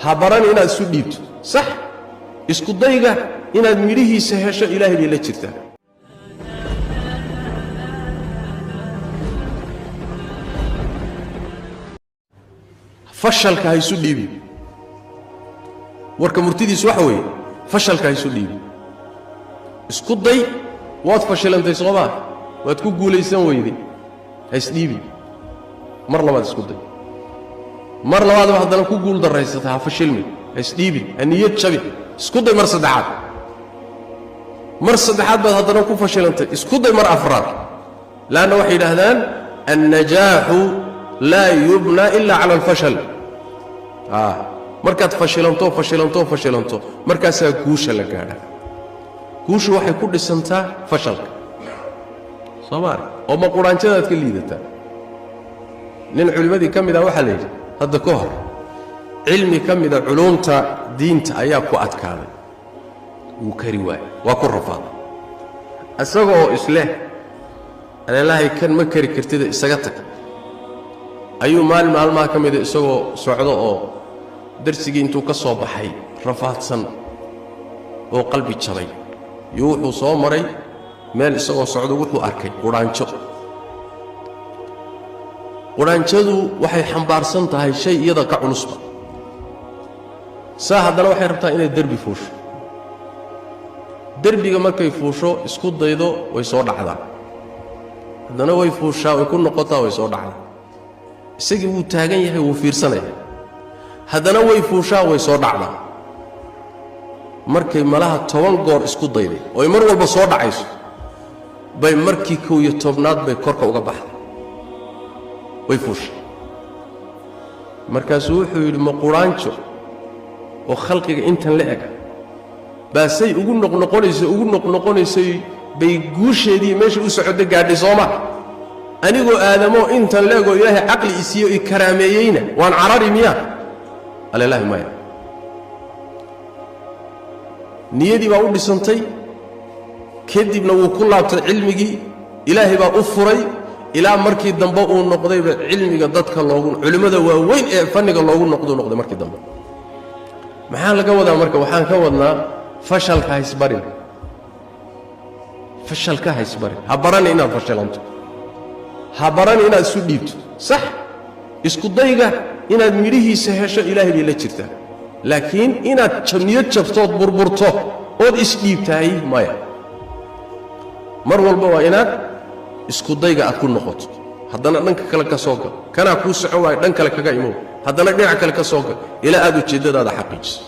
habaran inaad isu dhiibto sax isku dayga inaad midhihiisa hesho ilaahay bay la jirtaa fashalka ha isu dhiibi warka murtidiisu waxa weeye fashalka ha isu dhiibi isku day waad fashilantay soomaa waad ku guulaysan weyday ha isdhiibi mar labaad isku day mar labaad haddana ku guul daraysatay ha fashilmi ha isdhiibi ha niyad jabi isku day mar saddexaad baad haddana ku fashilantay isku day mar afraad laanna waxay yidhaahdaan annajaaxu laa yubna ila cala alfashal markaad fashilanto markaasaa guusha la gaadha guushu waxay ku dhisantaa fashalka soomaali oo ma quraanjadaad ka liidataa nin culimmadii ka mid ah waxaa la yidhi hadda ka hor cilmi ka mida culuumta diinta ayaa ku adkaaday wuu kari waayey waa ku rafaaday isagoo isleh aleelahay kan ma kari kartida isaga tag ayuu maalin maalmaha ka mida isagoo socdo oo darsigii intuu ka soo baxay rafaadsan oo qalbi jabay iyo wuxuu soo maray meel isagoo socdo wuxuu arkay quraanjadu waxay xambaarsan tahay shay iyada ka culusba saa haddana waxay rabtaa inay derbi fuusho derbiga markay fuusho isku daydo way soo dhacdaa haddana way fuushaa way ku noqotaa way soo dhacdaa isagii wuu taagan yahay wuu fiirsanaya haddana way fuushaa way soo dhacdaa markay malaha 10 goor isku dayday oo mar walba soo dhacayso bay markii 11aad bay korka uga baxday way fuushay markaasuu wuxuu yidhi ma quraanjo oo khalqiga intan la eg baasay ugu noqnoqonaysay bay guusheedii meesha u socodda gaadhay sooma anigoo aadamoo intan la egoo ilaahay caqli isiiyo i karaameeyeyna waan carari miyaa alilaahi maya niyadii baa u dhisantay kadibna wuu ku laabtay cilmigii ilaahay baa u furay ilaa markii dambe uu noqdayba cilmiga dadka culimmada waaweyn ee fanniga loogu noqday markii dambe maxaa laga wadaa marka waxaan ka wadnaa fashalka ha isbarin ha barani inaad fashilanto ha barani inaad isu dhiibto sax isku dayga inaad midhihiisa hesho ilaahay bay la jirtaa laakiin inaad niyad jabtood burburto ood isdhiibtahay maya mar walba waa inaad isku dayga aad ku noqoto haddana dhanka kale ka soo gal kanaa kuu socon waayo dhan kale kaga imow haddana dhinac kale ka soo gal ilaa aad ujeeddadaada xaqiijiso